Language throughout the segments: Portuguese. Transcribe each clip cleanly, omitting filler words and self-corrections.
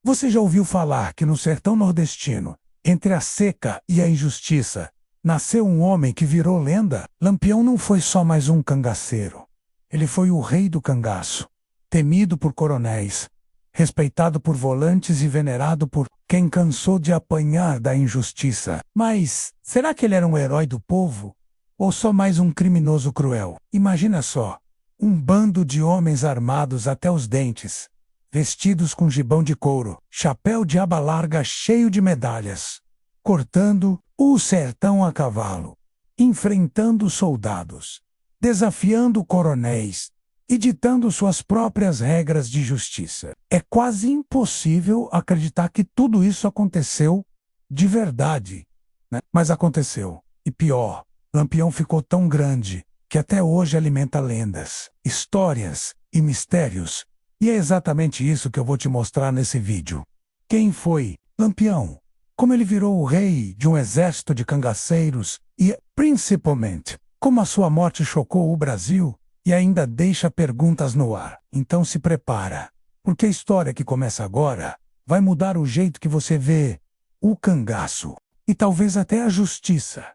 Você já ouviu falar que no sertão nordestino, entre a seca e a injustiça, nasceu um homem que virou lenda? Lampião não foi só mais um cangaceiro. Ele foi o rei do cangaço, temido por coronéis, respeitado por volantes e venerado por quem cansou de apanhar da injustiça. Mas será que ele era um herói do povo? Ou só mais um criminoso cruel? Imagina só, um bando de homens armados até os dentes, vestidos com gibão de couro, chapéu de aba larga cheio de medalhas, cortando o sertão a cavalo, enfrentando soldados, desafiando coronéis e ditando suas próprias regras de justiça. É quase impossível acreditar que tudo isso aconteceu de verdade, né? Mas aconteceu. E pior, Lampião ficou tão grande que até hoje alimenta lendas, histórias e mistérios. E é exatamente isso que eu vou te mostrar nesse vídeo. Quem foi Lampião? Como ele virou o rei de um exército de cangaceiros e, principalmente, como a sua morte chocou o Brasil e ainda deixa perguntas no ar. Então se prepara, porque a história que começa agora vai mudar o jeito que você vê o cangaço e talvez até a justiça.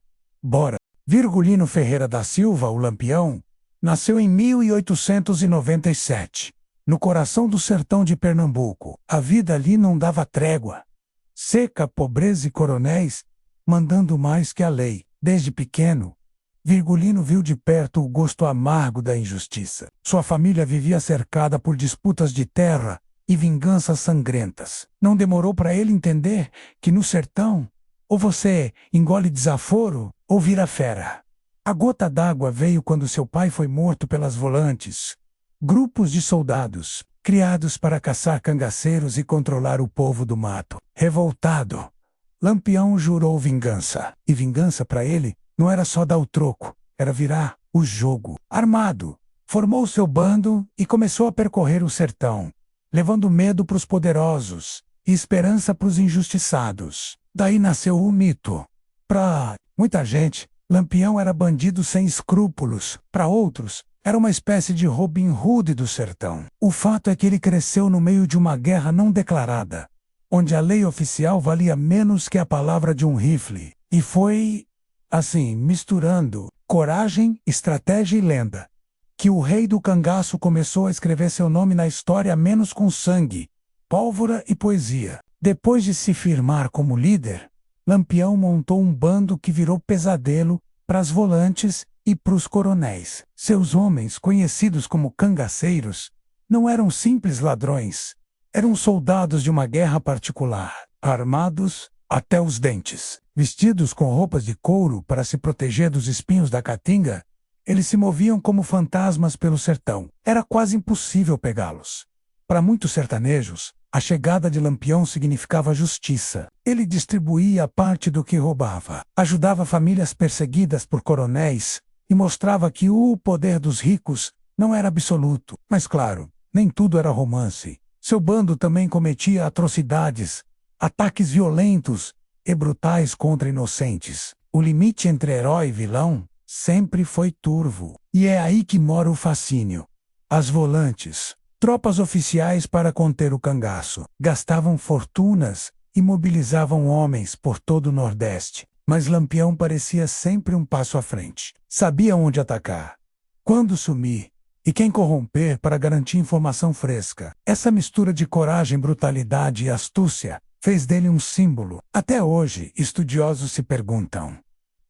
Bora! Virgulino Ferreira da Silva, o Lampião, nasceu em 1897. No coração do sertão de Pernambuco, a vida ali não dava trégua. Seca, pobreza e coronéis, mandando mais que a lei. Desde pequeno, Virgulino viu de perto o gosto amargo da injustiça. Sua família vivia cercada por disputas de terra e vinganças sangrentas. Não demorou para ele entender que no sertão, ou você engole desaforo, ou vira fera. A gota d'água veio quando seu pai foi morto pelas volantes, grupos de soldados, criados para caçar cangaceiros e controlar o povo do mato. Revoltado, Lampião jurou vingança. E vingança para ele não era só dar o troco, era virar o jogo. Armado, formou seu bando e começou a percorrer o sertão, levando medo para os poderosos e esperança para os injustiçados. Daí nasceu o mito. Para muita gente, Lampião era bandido sem escrúpulos. Para outros, era uma espécie de Robin Hood do sertão. O fato é que ele cresceu no meio de uma guerra não declarada, onde a lei oficial valia menos que a palavra de um rifle. E foi, assim, misturando coragem, estratégia e lenda, que o rei do cangaço começou a escrever seu nome na história menos com sangue, pólvora e poesia. Depois de se firmar como líder, Lampião montou um bando que virou pesadelo para as volantes e para os coronéis. Seus homens, conhecidos como cangaceiros, não eram simples ladrões. Eram soldados de uma guerra particular, armados até os dentes. Vestidos com roupas de couro para se proteger dos espinhos da caatinga, eles se moviam como fantasmas pelo sertão. Era quase impossível pegá-los. Para muitos sertanejos, a chegada de Lampião significava justiça. Ele distribuía parte do que roubava, ajudava famílias perseguidas por coronéis e mostrava que o poder dos ricos não era absoluto. Mas claro, nem tudo era romance. Seu bando também cometia atrocidades, ataques violentos e brutais contra inocentes. O limite entre herói e vilão sempre foi turvo. E é aí que mora o fascínio. As volantes, tropas oficiais para conter o cangaço, gastavam fortunas e mobilizavam homens por todo o Nordeste. Mas Lampião parecia sempre um passo à frente. Sabia onde atacar, quando sumir e quem corromper para garantir informação fresca. Essa mistura de coragem, brutalidade e astúcia fez dele um símbolo. Até hoje, estudiosos se perguntam: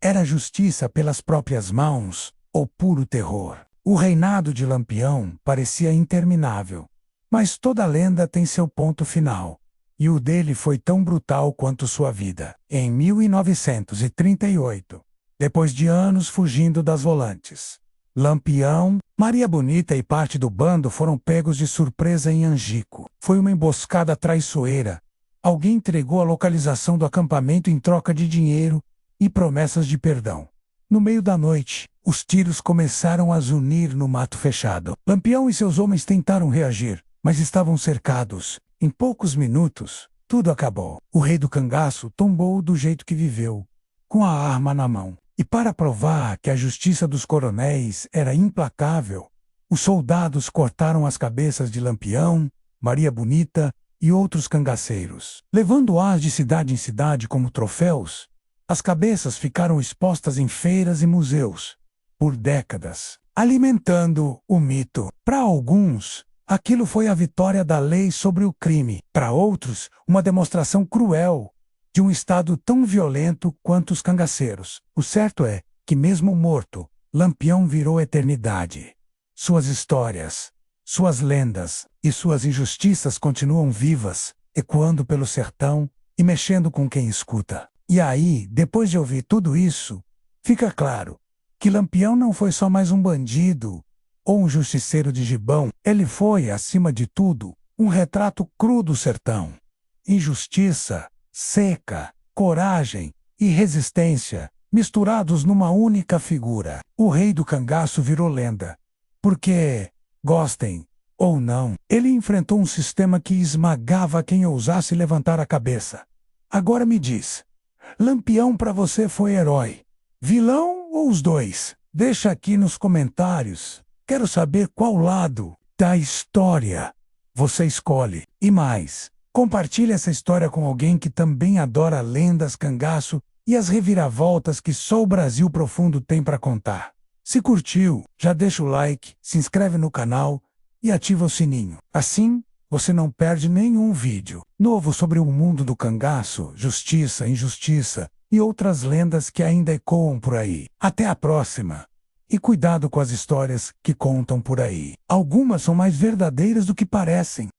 era justiça pelas próprias mãos ou puro terror? O reinado de Lampião parecia interminável, mas toda lenda tem seu ponto final, e o dele foi tão brutal quanto sua vida. Em 1938, depois de anos fugindo das volantes, Lampião, Maria Bonita e parte do bando foram pegos de surpresa em Angico. Foi uma emboscada traiçoeira. Alguém entregou a localização do acampamento em troca de dinheiro e promessas de perdão. No meio da noite, os tiros começaram a zunir no mato fechado. Lampião e seus homens tentaram reagir, mas estavam cercados. Em poucos minutos, tudo acabou. O rei do cangaço tombou do jeito que viveu, com a arma na mão. E para provar que a justiça dos coronéis era implacável, os soldados cortaram as cabeças de Lampião, Maria Bonita e outros cangaceiros. Levando-as de cidade em cidade como troféus, as cabeças ficaram expostas em feiras e museus, por décadas, alimentando o mito. Para alguns, aquilo foi a vitória da lei sobre o crime. Para outros, uma demonstração cruel de um Estado tão violento quanto os cangaceiros. O certo é que, mesmo morto, Lampião virou eternidade. Suas histórias, suas lendas e suas injustiças continuam vivas, ecoando pelo sertão e mexendo com quem escuta. E aí, depois de ouvir tudo isso, fica claro que Lampião não foi só mais um bandido ou um justiceiro de gibão. Ele foi, acima de tudo, um retrato cru do sertão. Injustiça, seca, coragem e resistência, misturados numa única figura. O rei do cangaço virou lenda, porque, gostem ou não, ele enfrentou um sistema que esmagava quem ousasse levantar a cabeça. Agora me diz, Lampião para você foi herói, vilão ou os dois? Deixa aqui nos comentários. Quero saber qual lado da história você escolhe. E mais, compartilhe essa história com alguém que também adora lendas, cangaço e as reviravoltas que só o Brasil profundo tem para contar. Se curtiu, já deixa o like, se inscreve no canal e ativa o sininho. Assim, você não perde nenhum vídeo novo sobre o mundo do cangaço, justiça, injustiça e outras lendas que ainda ecoam por aí. Até a próxima! E cuidado com as histórias que contam por aí. Algumas são mais verdadeiras do que parecem.